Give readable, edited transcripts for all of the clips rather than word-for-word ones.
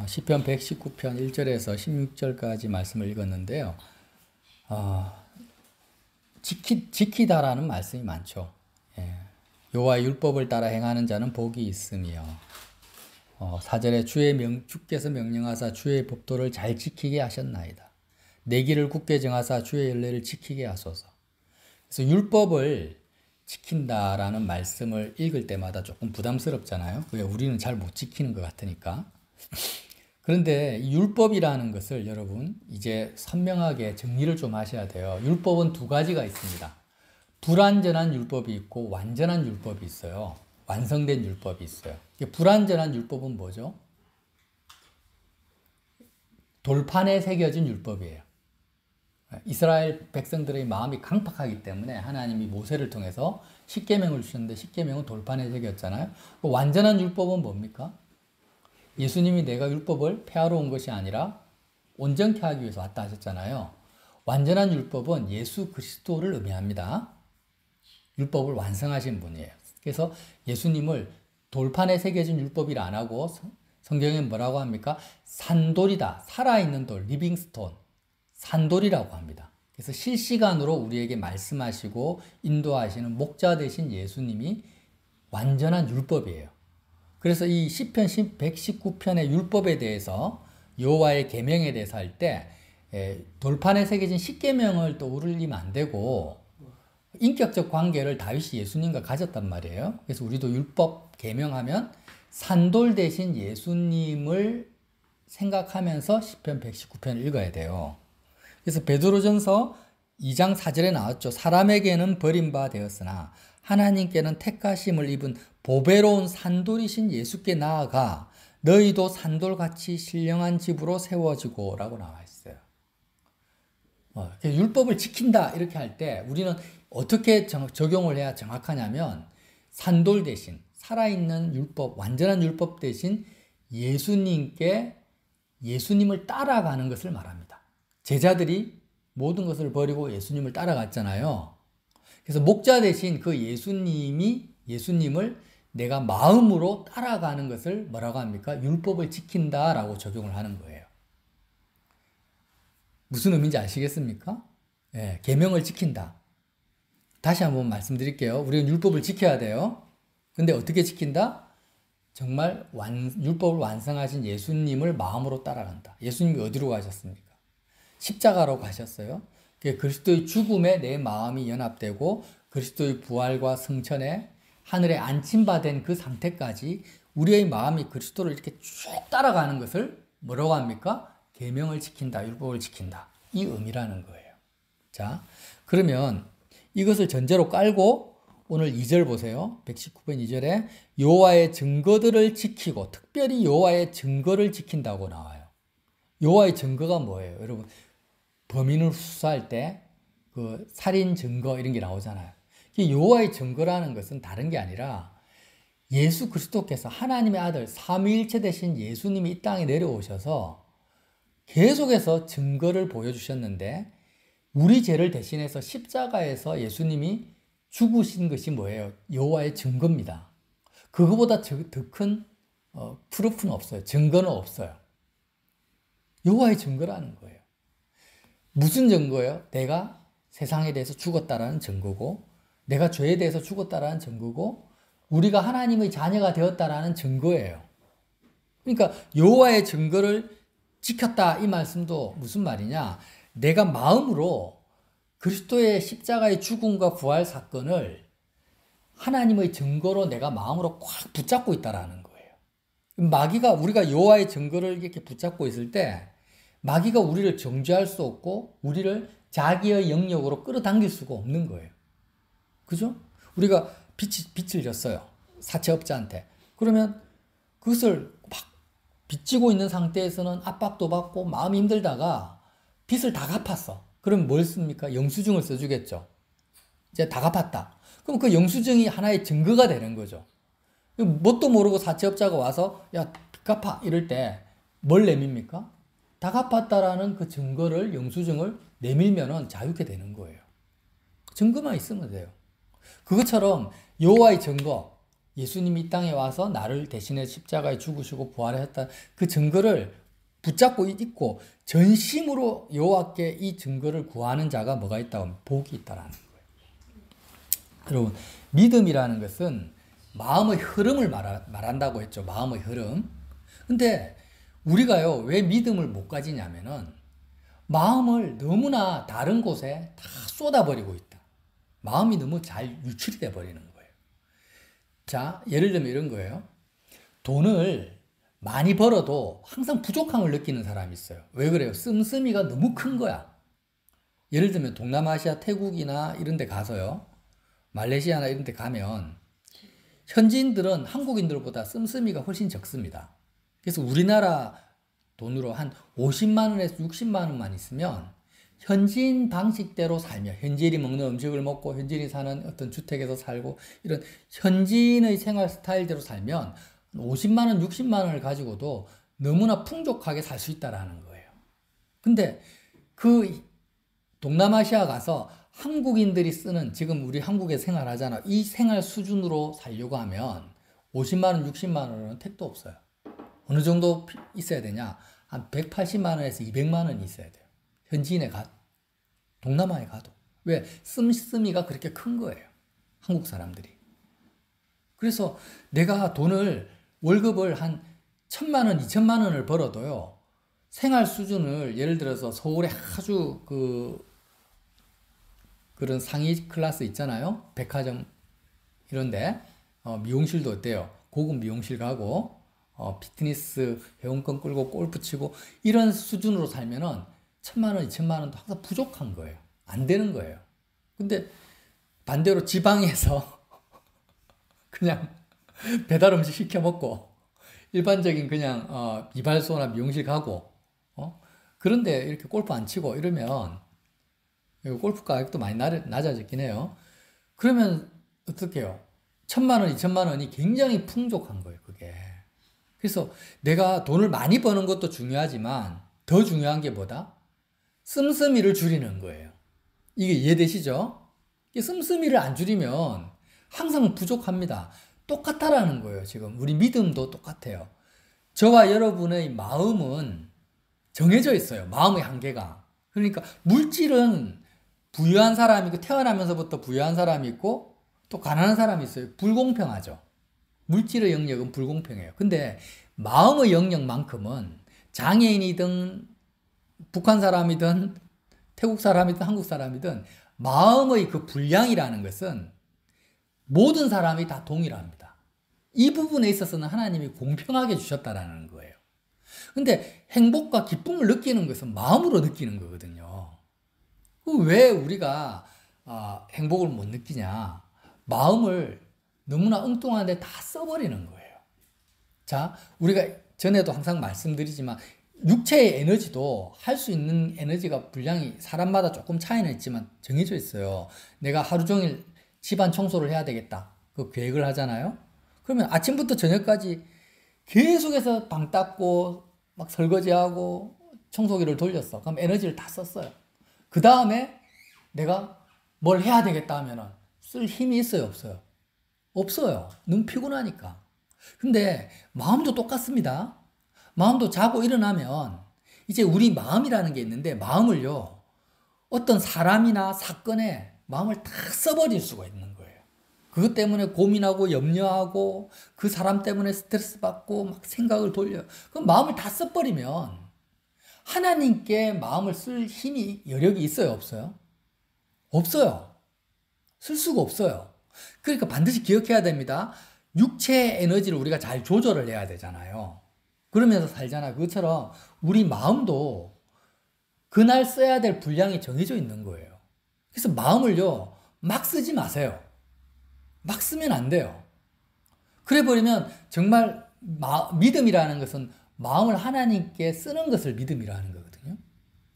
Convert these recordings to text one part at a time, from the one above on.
시편 119편 1절에서 16절까지 말씀을 읽었는데요. 지키다라는 말씀이 많죠. 여호와의 율법을 따라 행하는 자는 복이 있으며 4절에 주께서 명령하사 주의 법도를 잘 지키게 하셨나이다. 내 길을 굳게 정하사 주의 연례를 지키게 하소서. 그래서 율법을 지킨다라는 말씀을 읽을 때마다 조금 부담스럽잖아요. 왜? 우리는 잘 못 지키는 것 같으니까. 그런데 율법이라는 것을 여러분 이제 선명하게 정리를 좀 하셔야 돼요. 율법은 두 가지가 있습니다. 불완전한 율법이 있고 완전한 율법이 있어요. 완성된 율법이 있어요. 불완전한 율법은 뭐죠? 돌판에 새겨진 율법이에요. 이스라엘 백성들의 마음이 강팍하기 때문에 하나님이 모세를 통해서 십계명을 주셨는데 십계명은 돌판에 새겼잖아요. 완전한 율법은 뭡니까? 예수님이 내가 율법을 폐하러 온 것이 아니라 온전케 하기 위해서 왔다 하셨잖아요. 완전한 율법은 예수 그리스도를 의미합니다. 율법을 완성하신 분이에요. 그래서 예수님을 돌판에 새겨진 율법이라 안 하고 성경에 뭐라고 합니까? 산돌이다. 살아있는 돌, 리빙스톤. 산돌이라고 합니다. 그래서 실시간으로 우리에게 말씀하시고 인도하시는 목자 되신 예수님이 완전한 율법이에요. 그래서 이 시편 119편의 율법에 대해서 여호와의 계명에 대해서 할 때 돌판에 새겨진 십계명을 또 울리면 안 되고 인격적 관계를 다윗이 예수님과 가졌단 말이에요. 그래서 우리도 율법 계명하면 산돌 대신 예수님을 생각하면서 시편 119편을 읽어야 돼요. 그래서 베드로전서 2장 4절에 나왔죠. 사람에게는 버림바 되었으나 하나님께는 택하심을 입은 보배로운 산돌이신 예수께 나아가 너희도 산돌같이 신령한 집으로 세워지고 라고 나와 있어요. 율법을 지킨다 이렇게 할 때 우리는 어떻게 적용을 해야 정확하냐면 산돌 대신 살아있는 율법, 완전한 율법 대신 예수님을 따라가는 것을 말합니다. 제자들이 모든 것을 버리고 예수님을 따라갔잖아요. 그래서 목자 대신 그 예수님을 내가 마음으로 따라가는 것을 뭐라고 합니까? 율법을 지킨다라고 적용을 하는 거예요. 무슨 의미인지 아시겠습니까? 계명을 지킨다. 다시 한번 말씀드릴게요. 우리는 율법을 지켜야 돼요. 근데 어떻게 지킨다? 정말 율법을 완성하신 예수님을 마음으로 따라간다. 예수님이 어디로 가셨습니까? 십자가로 가셨어요. 그리스도의 죽음에 내 마음이 연합되고 그리스도의 부활과 승천에 하늘에 안침받은 그 상태까지 우리의 마음이 그리스도를 이렇게 쭉 따라가는 것을 뭐라고 합니까? 계명을 지킨다, 율법을 지킨다. 이 의미라는 거예요. 자, 그러면 이것을 전제로 깔고 오늘 2절 보세요. 119편 2절에 여호와의 증거들을 지키고 특별히 여호와의 증거를 지킨다고 나와요. 여호와의 증거가 뭐예요? 여러분 범인을 수사할 때 그 살인 증거 이런 게 나오잖아요. 여호와의 증거라는 것은 다른 게 아니라 예수 그리스도께서 하나님의 아들 삼위일체 되신 예수님이 이 땅에 내려오셔서 계속해서 증거를 보여주셨는데 우리 죄를 대신해서 십자가에서 예수님이 죽으신 것이 뭐예요? 여호와의 증거입니다. 그거보다 더 큰 프루프는 없어요. 증거는 없어요. 여호와의 증거라는 거예요. 무슨 증거예요? 내가 세상에 대해서 죽었다라는 증거고 내가 죄에 대해서 죽었다라는 증거고 우리가 하나님의 자녀가 되었다라는 증거예요. 그러니까 여호와의 증거를 지켰다 이 말씀도 무슨 말이냐? 내가 마음으로 그리스도의 십자가의 죽음과 부활 사건을 하나님의 증거로 내가 마음으로 꽉 붙잡고 있다라는 거예요. 마귀가 우리가 여호와의 증거를 이렇게 붙잡고 있을 때 마귀가 우리를 정죄할 수 없고 우리를 자기의 영역으로 끌어당길 수가 없는 거예요. 그죠? 우리가 빚을 졌어요. 사채업자한테. 그러면 그것을 막 빚지고 있는 상태에서는 압박도 받고 마음이 힘들다가 빚을 다 갚았어. 그럼 뭘 씁니까? 영수증을 써주겠죠. 이제 다 갚았다. 그럼 그 영수증이 하나의 증거가 되는 거죠. 뭣도 모르고 사채업자가 와서 야, 빚 갚아 이럴 때 뭘 내밉니까? 다 갚았다라는 그 증거를 영수증을 내밀면은 자유케 되는 거예요. 증거만 있으면 돼요. 그것처럼 여호와의 증거, 예수님이 이 땅에 와서 나를 대신해 십자가에 죽으시고 부활했다. 그 증거를 붙잡고 있고 전심으로 여호와께 이 증거를 구하는 자가 뭐가 있다고 하면 복이 있다라는 거예요. 여러분, 믿음이라는 것은 마음의 흐름을 말한다고 했죠. 마음의 흐름. 근데 우리가요, 왜 믿음을 못 가지냐면은 마음을 너무나 다른 곳에 다 쏟아버리고 있다. 마음이 너무 잘 유출이 돼 버리는 거예요. 자, 예를 들면 이런 거예요. 돈을 많이 벌어도 항상 부족함을 느끼는 사람이 있어요. 왜 그래요? 씀씀이가 너무 큰 거야. 예를 들면 동남아시아 태국이나 이런 데 가서요. 말레이시아나 이런 데 가면 현지인들은 한국인들보다 씀씀이가 훨씬 적습니다. 그래서 우리나라 돈으로 한 50만 원에서 60만 원만 있으면 현지인 방식대로 살며 현지인이 먹는 음식을 먹고 현지인이 사는 어떤 주택에서 살고 이런 현지인의 생활 스타일대로 살면 50만 원, 60만 원을 가지고도 너무나 풍족하게 살 수 있다라는 거예요. 근데 그 동남아시아 가서 한국인들이 쓰는 지금 우리 한국에 생활하잖아. 이 생활 수준으로 살려고 하면 50만 원, 60만 원은 택도 없어요. 어느 정도 있어야 되냐? 한 180만 원에서 200만 원이 있어야 돼요. 현지인에 동남아에 가도. 왜? 씀씀이가 그렇게 큰 거예요. 한국 사람들이. 그래서 내가 월급을 한 1,000만 원, 2천만 원을 벌어도요. 생활 수준을 예를 들어서 서울에 아주 그런 상위 클래스 있잖아요. 백화점 이런데 미용실도 어때요? 고급 미용실 가고 피트니스 회원권 끌고 골프 치고 이런 수준으로 살면은 1,000만 원, 2천만 원도 항상 부족한 거예요. 안 되는 거예요. 근데 반대로 지방에서 그냥 배달 음식 시켜 먹고 일반적인 그냥 이발소나 미용실 가고 그런데 이렇게 골프 안 치고 이러면 골프 가격도 많이 낮아졌긴 해요. 그러면 어떻게 해요? 1,000만 원, 2천만 원이 굉장히 풍족한 거예요, 그게. 그래서 내가 돈을 많이 버는 것도 중요하지만 더 중요한 게 뭐다? 씀씀이를 줄이는 거예요. 이게 이해되시죠? 씀씀이를 안 줄이면 항상 부족합니다. 똑같다라는 거예요, 지금. 우리 믿음도 똑같아요. 저와 여러분의 마음은 정해져 있어요. 마음의 한계가. 그러니까 물질은 부유한 사람이 있고 태어나면서부터 부유한 사람이 있고 또 가난한 사람이 있어요. 불공평하죠. 물질의 영역은 불공평해요. 근데 마음의 영역만큼은 장애인이든 북한 사람이든 태국 사람이든 한국 사람이든 마음의 그 분량이라는 것은 모든 사람이 다 동일합니다. 이 부분에 있어서는 하나님이 공평하게 주셨다라는 거예요. 근데 행복과 기쁨을 느끼는 것은 마음으로 느끼는 거거든요. 왜 우리가 행복을 못 느끼냐? 마음을 너무나 엉뚱한데 다 써버리는 거예요. 자, 우리가 전에도 항상 말씀드리지만 육체의 에너지도 할 수 있는 에너지가 분량이 사람마다 조금 차이는 있지만 정해져 있어요. 내가 하루 종일 집안 청소를 해야 되겠다. 그 계획을 하잖아요. 그러면 아침부터 저녁까지 계속해서 방 닦고 막 설거지하고 청소기를 돌렸어. 그럼 에너지를 다 썼어요. 그 다음에 내가 뭘 해야 되겠다 하면은 쓸 힘이 있어요, 없어요? 없어요. 너무 피곤하니까. 근데 마음도 똑같습니다. 마음도 자고 일어나면 이제 우리 마음이라는 게 있는데 마음을요, 어떤 사람이나 사건에 마음을 다 써버릴 수가 있는 거예요. 그것 때문에 고민하고 염려하고 그 사람 때문에 스트레스 받고 막 생각을 돌려요. 그럼 마음을 다 써버리면 하나님께 마음을 쓸 힘이 여력이 있어요, 없어요? 없어요. 쓸 수가 없어요. 그러니까 반드시 기억해야 됩니다. 육체의 에너지를 우리가 잘 조절을 해야 되잖아요. 그러면서 살잖아. 그것처럼 우리 마음도 그날 써야 될 분량이 정해져 있는 거예요. 그래서 마음을요, 막 쓰지 마세요. 막 쓰면 안 돼요. 그래 버리면 정말 믿음이라는 것은 마음을 하나님께 쓰는 것을 믿음이라는 거거든요.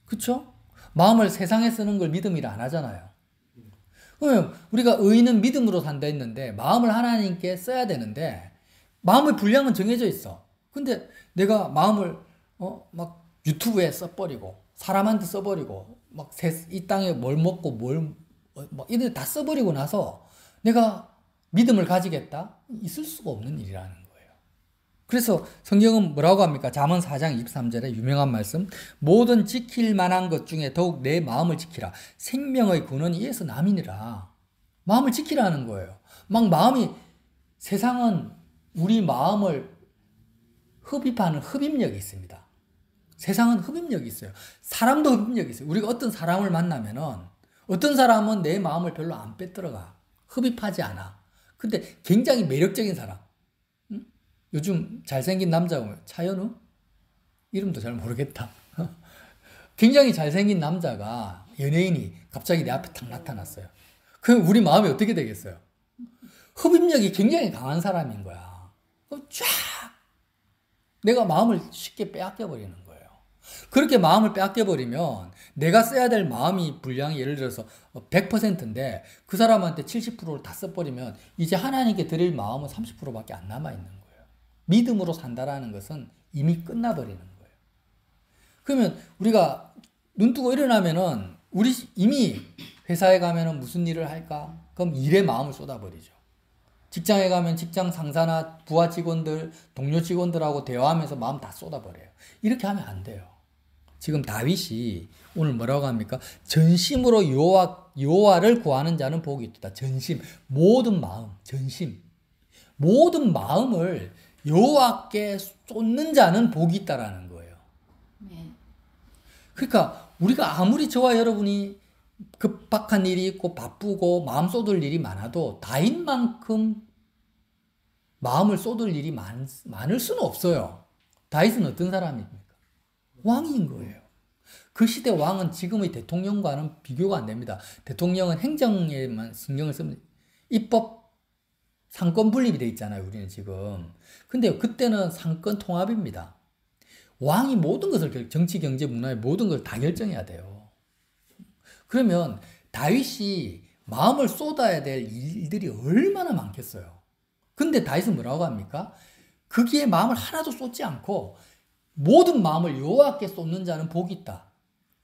그렇죠? 마음을 세상에 쓰는 걸 믿음이라 안 하잖아요. 그러면 우리가 의인은 믿음으로 산다 했는데 마음을 하나님께 써야 되는데 마음의 분량은 정해져 있어. 근데 내가 마음을 막 유튜브에 써버리고 사람한테 써버리고 막 이 땅에 뭘 먹고 뭘 막 이들 다 써버리고 나서 내가 믿음을 가지겠다? 있을 수가 없는 일이라는 거예요. 그래서 성경은 뭐라고 합니까? 잠언 4장 23절에 유명한 말씀, 모든 지킬 만한 것 중에 더욱 내 마음을 지키라. 생명의 근원이 이에서 남이니라. 마음을 지키라는 거예요. 막 마음이, 세상은 우리 마음을 흡입하는 흡입력이 있습니다. 세상은 흡입력이 있어요. 사람도 흡입력이 있어요. 우리가 어떤 사람을 만나면은 어떤 사람은 내 마음을 별로 안 빼들어가. 흡입하지 않아. 근데 굉장히 매력적인 사람. 응? 요즘 잘생긴 남자가 뭐예요? 차현우? 이름도 잘 모르겠다. 굉장히 잘생긴 남자가, 연예인이 갑자기 내 앞에 탁 나타났어요. 그럼 우리 마음이 어떻게 되겠어요? 흡입력이 굉장히 강한 사람인 거야. 그럼 쫙 내가 마음을 쉽게 빼앗겨버리는 거예요. 그렇게 마음을 빼앗겨버리면 내가 써야 될 마음이 분량이 예를 들어서 100%인데 그 사람한테 70%를 다 써버리면 이제 하나님께 드릴 마음은 30%밖에 안 남아있는 거예요. 믿음으로 산다라는 것은 이미 끝나버리는 거예요. 그러면 우리가 눈 뜨고 일어나면은 우리 이미 회사에 가면은 무슨 일을 할까? 그럼 일에 마음을 쏟아버리죠. 직장에 가면 직장 상사나 부하 직원들, 동료 직원들하고 대화하면서 마음 다 쏟아버려요. 이렇게 하면 안 돼요. 지금 다윗이 오늘 뭐라고 합니까? 전심으로 여호와를 구하는 자는 복이 있다. 전심, 모든 마음, 전심. 모든 마음을 여호와께 쏟는 자는 복이 있다라는 거예요. 네. 그러니까 우리가 아무리 저와 여러분이 급박한 일이 있고 바쁘고 마음 쏟을 일이 많아도 다윗만큼 마음을 쏟을 일이 많을 수는 없어요. 다윗은 어떤 사람입니까? 왕인 거예요. 그 시대 왕은 지금의 대통령과는 비교가 안 됩니다. 대통령은 행정에만 신경을 씁니다. 입법, 상권 분립이 돼 있잖아요. 우리는 지금. 근데 그때는 상권 통합입니다. 왕이 모든 것을, 정치, 경제, 문화의 모든 걸 다 결정해야 돼요. 그러면 다윗이 마음을 쏟아야 될 일들이 얼마나 많겠어요. 근데 다윗은 뭐라고 합니까? 거기에 마음을 하나도 쏟지 않고 모든 마음을 여호와께 쏟는 자는 복이 있다.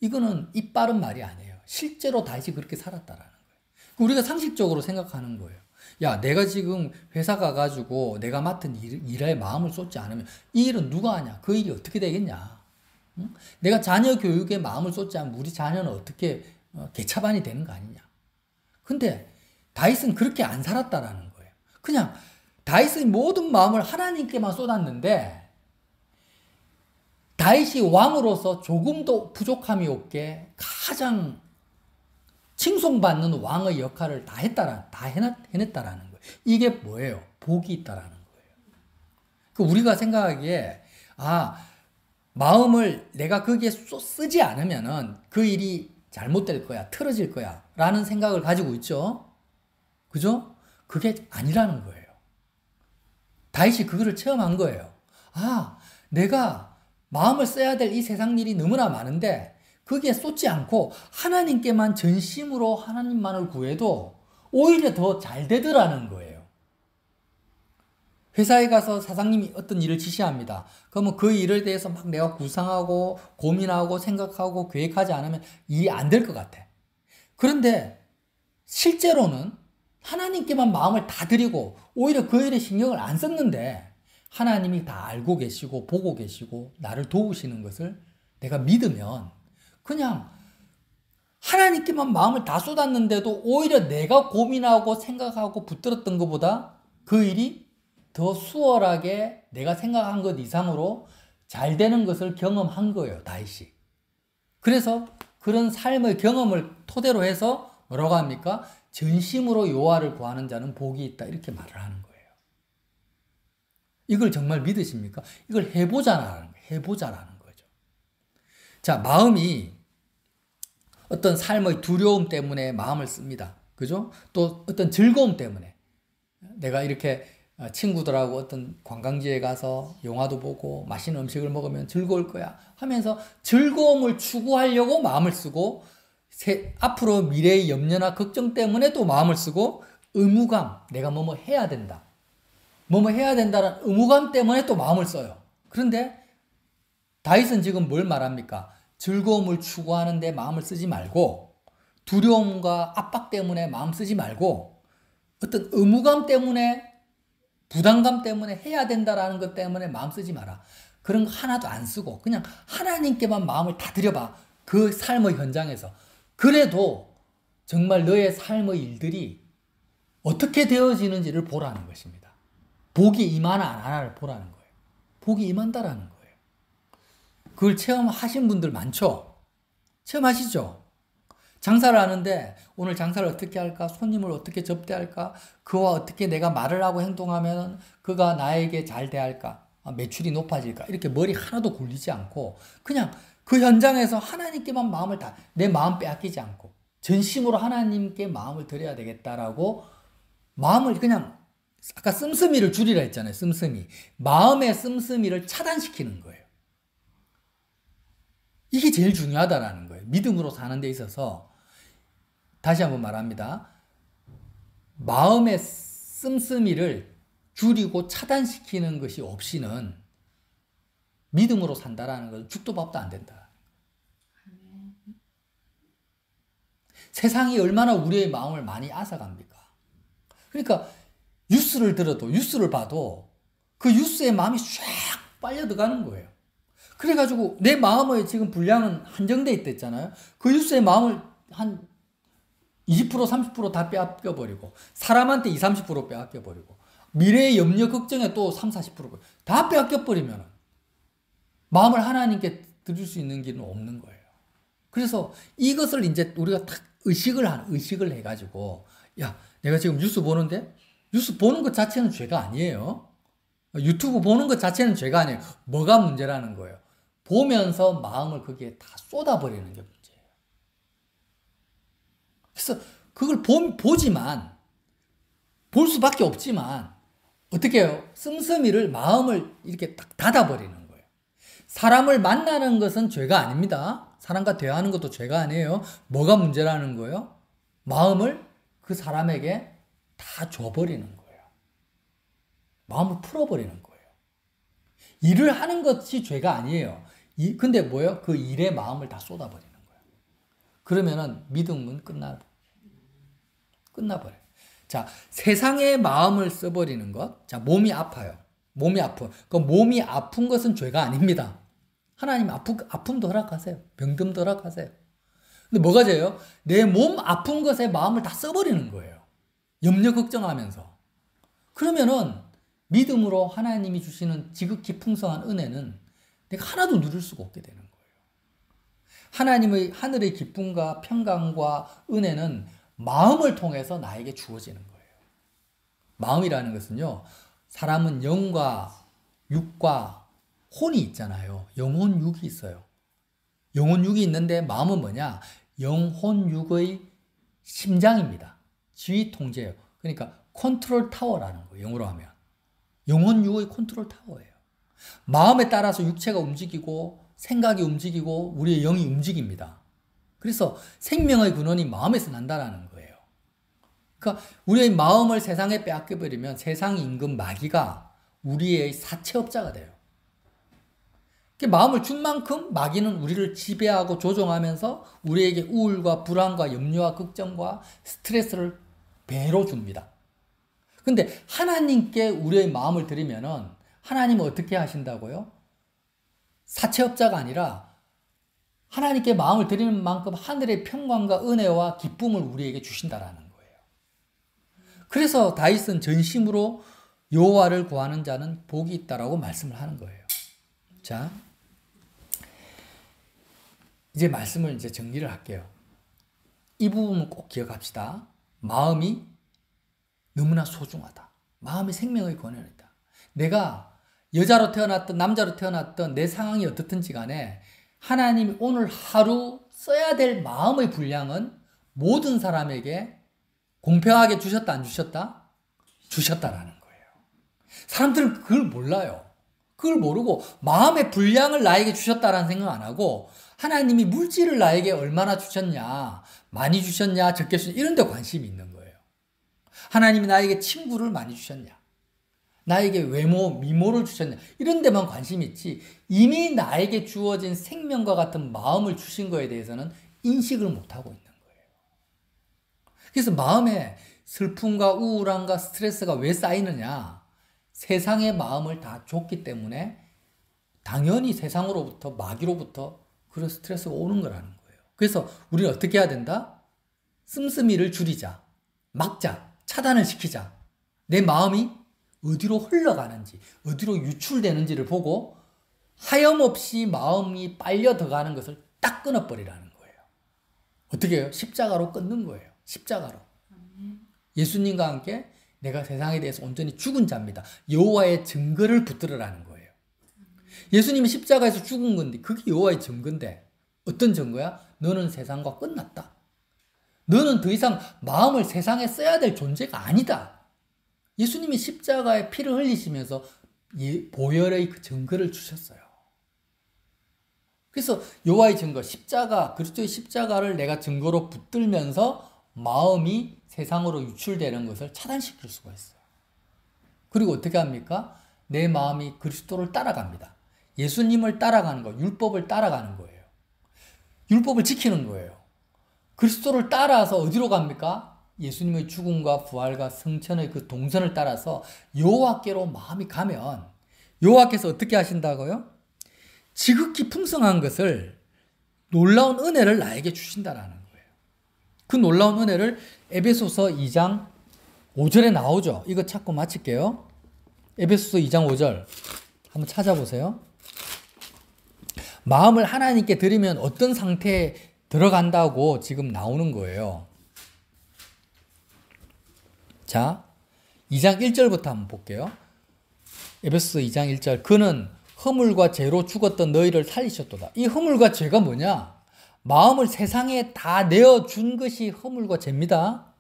이거는 입 바른 말이 아니에요. 실제로 다윗이 그렇게 살았다라는 거예요. 우리가 상식적으로 생각하는 거예요. 야, 내가 지금 회사 가가지고 내가 맡은 일에 마음을 쏟지 않으면 이 일은 누가 하냐? 그 일이 어떻게 되겠냐? 응? 내가 자녀 교육에 마음을 쏟지 않으면 우리 자녀는 어떻게 개차반이 되는 거 아니냐? 근데 다윗은 그렇게 안 살았다라는 거예요. 그냥 다윗의 모든 마음을 하나님께만 쏟았는데 다윗이 왕으로서 조금도 부족함이 없게 가장 칭송받는 왕의 역할을 다 해냈다라는 거예요. 이게 뭐예요? 복이 있다라는 거예요. 우리가 생각하기에, 마음을 내가 거기에 쓰지 않으면은 그 일이 잘못될 거야, 틀어질 거야, 라는 생각을 가지고 있죠. 그죠? 그게 아니라는 거예요. 다윗이 그거를 체험한 거예요. 내가 마음을 써야 될 이 세상 일이 너무나 많은데 거기에 쏟지 않고 하나님께만 전심으로 하나님만을 구해도 오히려 더 잘 되더라는 거예요. 회사에 가서 사장님이 어떤 일을 지시합니다. 그러면 그 일에 대해서 막 내가 구상하고 고민하고 생각하고 계획하지 않으면 일이 안 될 것 같아. 그런데 실제로는 하나님께만 마음을 다 드리고 오히려 그 일에 신경을 안 썼는데 하나님이 다 알고 계시고 보고 계시고 나를 도우시는 것을 내가 믿으면 그냥 하나님께만 마음을 다 쏟았는데도 오히려 내가 고민하고 생각하고 붙들었던 것보다 그 일이 더 수월하게 내가 생각한 것 이상으로 잘 되는 것을 경험한 거예요, 다윗이. 그래서 그런 삶의 경험을 토대로 해서 뭐라고 합니까? 전심으로 여호와를 구하는 자는 복이 있다, 이렇게 말을 하는 거예요. 이걸 정말 믿으십니까? 이걸 해보자라는 거죠. 자, 마음이 어떤 삶의 두려움 때문에 마음을 씁니다. 그죠? 또 어떤 즐거움 때문에. 내가 이렇게 친구들하고 어떤 관광지에 가서 영화도 보고 맛있는 음식을 먹으면 즐거울 거야 하면서 즐거움을 추구하려고 마음을 쓰고 앞으로 미래의 염려나 걱정 때문에 또 마음을 쓰고 의무감, 내가 뭐뭐 해야 된다. 뭐뭐 해야 된다는 의무감 때문에 또 마음을 써요. 그런데 다윗은 지금 뭘 말합니까? 즐거움을 추구하는데 마음을 쓰지 말고 두려움과 압박 때문에 마음 쓰지 말고 어떤 의무감 때문에 부담감 때문에 해야 된다라는 것 때문에 마음 쓰지 마라. 그런 거 하나도 안 쓰고 그냥 하나님께만 마음을 다 들여봐. 그 삶의 현장에서. 그래도 정말 너의 삶의 일들이 어떻게 되어지는지를 보라는 것입니다. 복이 임하나 안 하나를 보라는 거예요. 복이 임한다라는 거예요. 그걸 체험하신 분들 많죠? 체험하시죠? 장사를 하는데 오늘 장사를 어떻게 할까? 손님을 어떻게 접대할까? 그와 어떻게 내가 말을 하고 행동하면 그가 나에게 잘 대할까? 매출이 높아질까? 이렇게 머리 하나도 굴리지 않고 그냥 그 현장에서 하나님께만 마음을 다, 내 마음 빼앗기지 않고 전심으로 하나님께 마음을 드려야 되겠다라고 마음을 그냥 아까 씀씀이를 줄이라 했잖아요. 씀씀이. 마음의 씀씀이를 차단시키는 거예요. 이게 제일 중요하다라는 거예요. 믿음으로 사는 데 있어서 다시 한번 말합니다. 마음의 씀씀이를 줄이고 차단시키는 것이 없이는 믿음으로 산다라는 것은 죽도 밥도 안 된다. 세상이 얼마나 우리의 마음을 많이 앗아갑니까? 그러니까 뉴스를 들어도 뉴스를 봐도 그 뉴스에 마음이 쫙 빨려 들어가는 거예요. 그래가지고 내 마음의 지금 분량은 한정돼 있댔잖아요. 그 뉴스의 마음을 한 20% 30% 다 빼앗겨버리고 사람한테 20, 30% 빼앗겨버리고 미래의 염려 걱정에 또 3, 40%다 빼앗겨버리면 마음을 하나님께 드릴 수 있는 길은 없는 거예요. 그래서 이것을 이제 우리가 딱 의식을 해가지고 야 내가 지금 뉴스 보는데 뉴스 보는 것 자체는 죄가 아니에요. 유튜브 보는 것 자체는 죄가 아니에요. 뭐가 문제라는 거예요. 보면서 마음을 거기에 다 쏟아버리는 게 문제예요. 그래서 그걸 보지만 볼 수밖에 없지만 어떻게 해요? 씀씀이를 마음을 이렇게 딱 닫아버리는 거예요. 사람을 만나는 것은 죄가 아닙니다. 사람과 대화하는 것도 죄가 아니에요. 뭐가 문제라는 거예요? 마음을 그 사람에게 다 줘버리는 거예요. 마음을 풀어버리는 거예요. 일을 하는 것이 죄가 아니에요. 근데 뭐예요? 그 일에 마음을 다 쏟아버리는 거예요. 그러면은 믿음은 끝나버려요. 자, 세상의 마음을 써버리는 것. 자, 몸이 아파요. 몸이 아픈. 그 몸이 아픈 것은 죄가 아닙니다. 하나님 아픔도 허락하세요. 병듦도 허락하세요. 근데 뭐가 죄요? 내 몸 아픈 것에 마음을 다 써버리는 거예요. 염려 걱정하면서. 그러면은 믿음으로 하나님이 주시는 지극히 풍성한 은혜는 내가 하나도 누릴 수가 없게 되는 거예요. 하나님의 하늘의 기쁨과 평강과 은혜는 마음을 통해서 나에게 주어지는 거예요. 마음이라는 것은요, 사람은 영과 육과 혼이 있잖아요. 영혼 육이 있어요. 영혼 육이 있는데 마음은 뭐냐? 영혼 육의 심장입니다. 지휘 통제예요. 그러니까 컨트롤 타워라는 거예요. 영어로 하면. 영혼 육의 컨트롤 타워예요. 마음에 따라서 육체가 움직이고 생각이 움직이고 우리의 영이 움직입니다. 그래서 생명의 근원이 마음에서 난다는 거예요. 그러니까 우리의 마음을 세상에 빼앗겨버리면 세상 임금 마귀가 우리의 사채업자가 돼요. 마음을 준 만큼 마귀는 우리를 지배하고 조종하면서 우리에게 우울과 불안과 염려와 걱정과 스트레스를 배로 줍니다. 근데 하나님께 우리의 마음을 드리면은 하나님은 어떻게 하신다고요? 사채업자가 아니라 하나님께 마음을 드리는 만큼 하늘의 평강과 은혜와 기쁨을 우리에게 주신다라는 거예요. 그래서 다윗은 전심으로 여호와를 구하는 자는 복이 있다라고 말씀을 하는 거예요. 자, 이제 말씀을 이제 정리를 할게요. 이 부분은 꼭 기억합시다. 마음이 너무나 소중하다. 마음이 생명의 권한이다. 내가 여자로 태어났든 남자로 태어났든 내 상황이 어떻든지 간에 하나님이 오늘 하루 써야 될 마음의 분량은 모든 사람에게 공평하게 주셨다 안 주셨다? 주셨다라는 거예요. 사람들은 그걸 몰라요. 그걸 모르고 마음의 분량을 나에게 주셨다라는 생각 안 하고 하나님이 물질을 나에게 얼마나 주셨냐, 많이 주셨냐, 적게 주셨냐 이런 데 관심이 있는 거예요. 하나님이 나에게 친구를 많이 주셨냐, 나에게 외모, 미모를 주셨냐 이런 데만 관심이 있지 이미 나에게 주어진 생명과 같은 마음을 주신 거에 대해서는 인식을 못하고 있는 거예요. 그래서 마음에 슬픔과 우울함과 스트레스가 왜 쌓이느냐? 세상의 마음을 다 줬기 때문에 당연히 세상으로부터, 마귀로부터 그런 스트레스가 오는 거라는 거예요. 그래서 우리는 어떻게 해야 된다? 씀씀이를 줄이자, 막자, 차단을 시키자. 내 마음이 어디로 흘러가는지, 어디로 유출되는지를 보고 하염없이 마음이 빨려 들어가는 것을 딱 끊어버리라는 거예요. 어떻게 해요? 십자가로 끊는 거예요. 십자가로. 예수님과 함께 내가 세상에 대해서 온전히 죽은 자입니다. 여호와의 증거를 붙들으라는 거예요. 예수님이 십자가에서 죽은 건데 그게 여호와의 증거인데 어떤 증거야? 너는 세상과 끝났다. 너는 더 이상 마음을 세상에 써야 될 존재가 아니다. 예수님이 십자가에 피를 흘리시면서 보혈의 그 증거를 주셨어요. 그래서 여호와의 증거, 십자가, 그리스도의 십자가를 내가 증거로 붙들면서 마음이 세상으로 유출되는 것을 차단시킬 수가 있어요. 그리고 어떻게 합니까? 내 마음이 그리스도를 따라갑니다. 예수님을 따라가는 거, 율법을 따라가는 거예요. 율법을 지키는 거예요. 그리스도를 따라서 어디로 갑니까? 예수님의 죽음과 부활과 승천의 그 동선을 따라서 여호와께로 마음이 가면 여호와께서 어떻게 하신다고요? 지극히 풍성한 것을 놀라운 은혜를 나에게 주신다라는 거예요. 그 놀라운 은혜를 에베소서 2장 5절에 나오죠. 이거 찾고 마칠게요. 에베소서 2장 5절 한번 찾아보세요. 마음을 하나님께 드리면 어떤 상태에 들어간다고 지금 나오는 거예요. 자, 2장 1절부터 한번 볼게요. 에베소서 2장 1절. 그는 허물과 죄로 죽었던 너희를 살리셨도다. 이 허물과 죄가 뭐냐? 마음을 세상에 다 내어준 것이 허물과 죄입니다.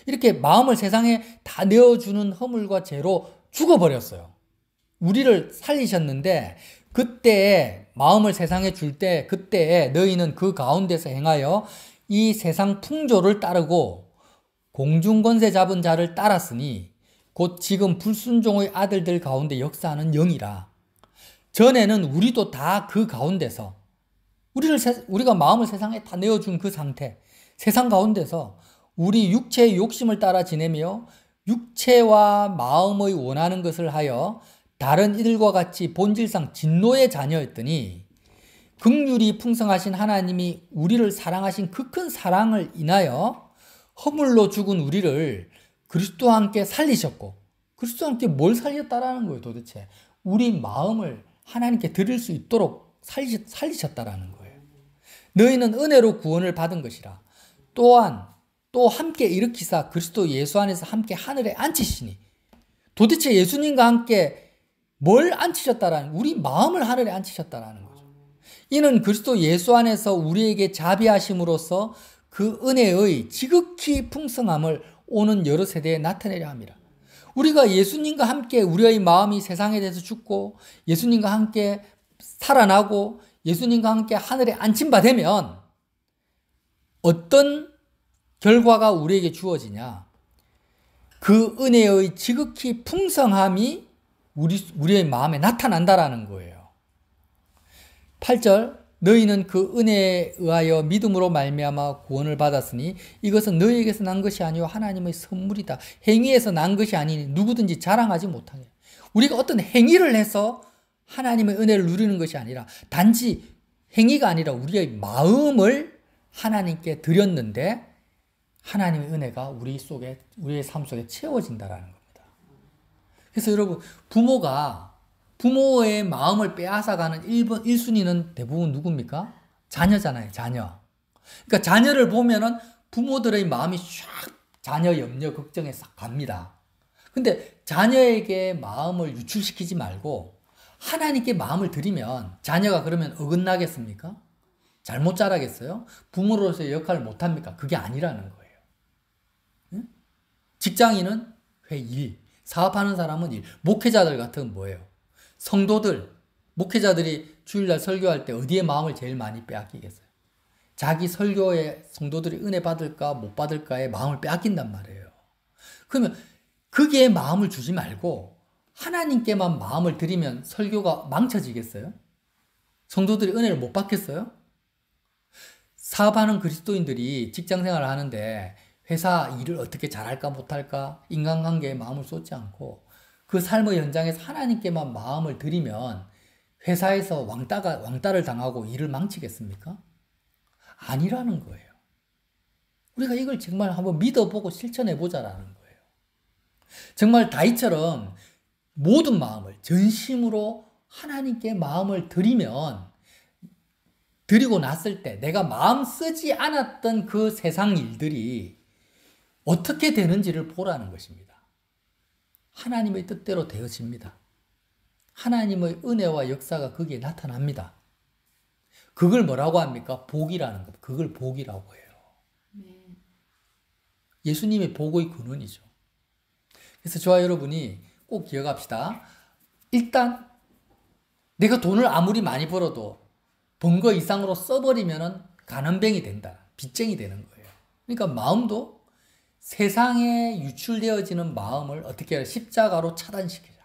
이렇게 마음을 세상에 다 내어주는 허물과 죄로 죽어버렸어요. 우리를 살리셨는데 그때 마음을 세상에 줄 때 그때 너희는 그 가운데서 행하여 이 세상 풍조를 따르고 공중권세 잡은 자를 따랐으니 곧 지금 불순종의 아들들 가운데 역사하는 영이라. 전에는 우리도 다 그 가운데서 우리가 마음을 세상에 다 내어준 그 상태, 세상 가운데서 우리 육체의 욕심을 따라 지내며 육체와 마음의 원하는 것을 하여 다른 이들과 같이 본질상 진노의 자녀였더니 긍휼이 풍성하신 하나님이 우리를 사랑하신 그 큰 사랑을 인하여 허물로 죽은 우리를 그리스도와 함께 살리셨고, 그리스도와 함께 뭘 살렸다라는 거예요 도대체? 우리 마음을 하나님께 드릴 수 있도록 살리셨다라는 거예요. 너희는 은혜로 구원을 받은 것이라. 또한 또 함께 일으키사 그리스도 예수 안에서 함께 하늘에 앉히시니. 도대체 예수님과 함께 뭘 앉히셨다라는, 우리 마음을 하늘에 앉히셨다라는 거죠. 이는 그리스도 예수 안에서 우리에게 자비하심으로써 그 은혜의 지극히 풍성함을 오는 여러 세대에 나타내려 함이라. 우리가 예수님과 함께 우리의 마음이 세상에 대해서 죽고 예수님과 함께 살아나고 예수님과 함께 하늘에 앉힌 바 되면 어떤 결과가 우리에게 주어지냐? 그 은혜의 지극히 풍성함이 우리의 마음에 나타난다라는 거예요. 8절 너희는 그 은혜에 의하여 믿음으로 말미암아 구원을 받았으니 이것은 너희에게서 난 것이 아니요 하나님의 선물이다. 행위에서 난 것이 아니니 누구든지 자랑하지 못하게. 우리가 어떤 행위를 해서 하나님의 은혜를 누리는 것이 아니라 단지 행위가 아니라 우리의 마음을 하나님께 드렸는데 하나님의 은혜가 우리의 삶 속에 채워진다라는 겁니다. 그래서 여러분, 부모의 마음을 빼앗아가는 1순위는 대부분 누굽니까? 자녀잖아요, 자녀. 그러니까 자녀를 보면은 부모들의 마음이 쫙 자녀 염려, 걱정에 싹 갑니다. 근데 자녀에게 마음을 유출시키지 말고 하나님께 마음을 드리면 자녀가 그러면 어긋나겠습니까? 잘못 자라겠어요? 부모로서의 역할을 못합니까? 그게 아니라는 거예요. 응? 직장인은 일, 사업하는 사람은 일, 목회자들 같은 뭐예요? 성도들, 목회자들이 주일날 설교할 때 어디에 마음을 제일 많이 빼앗기겠어요? 자기 설교에 성도들이 은혜 받을까 못 받을까에 마음을 빼앗긴단 말이에요. 그러면 거기에 마음을 주지 말고 하나님께만 마음을 드리면 설교가 망쳐지겠어요? 성도들이 은혜를 못 받겠어요? 사업하는 그리스도인들이 직장생활을 하는데 회사 일을 어떻게 잘할까 못할까 인간관계에 마음을 쏟지 않고 그 삶의 현장에서 하나님께만 마음을 들이면 회사에서 왕따를 당하고 일을 망치겠습니까? 아니라는 거예요. 우리가 이걸 정말 한번 믿어보고 실천해보자라는 거예요. 정말 다윗처럼 모든 마음을 전심으로 하나님께 마음을 드리고 났을 때 내가 마음 쓰지 않았던 그 세상 일들이 어떻게 되는지를 보라는 것입니다. 하나님의 뜻대로 되어집니다. 하나님의 은혜와 역사가 거기에 나타납니다. 그걸 뭐라고 합니까? 복이라는 것. 그걸 복이라고 해요. 예수님의 복의 근원이죠. 그래서 저와 여러분이 꼭 기억합시다. 일단 내가 돈을 아무리 많이 벌어도 번 거 이상으로 써버리면 가난뱅이 된다. 빚쟁이 되는 거예요. 그러니까 마음도 세상에 유출되어지는 마음을 어떻게 해야 십자가로 차단시키자.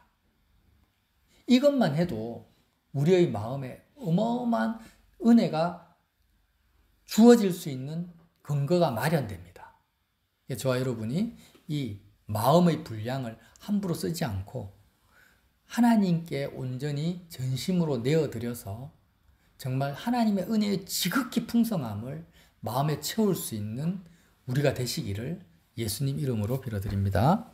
이것만 해도 우리의 마음에 어마어마한 은혜가 주어질 수 있는 근거가 마련됩니다. 저와 여러분이 이 마음의 분량을 함부로 쓰지 않고 하나님께 온전히 전심으로 내어드려서 정말 하나님의 은혜의 지극히 풍성함을 마음에 채울 수 있는 우리가 되시기를 예수님 이름으로 빌어드립니다.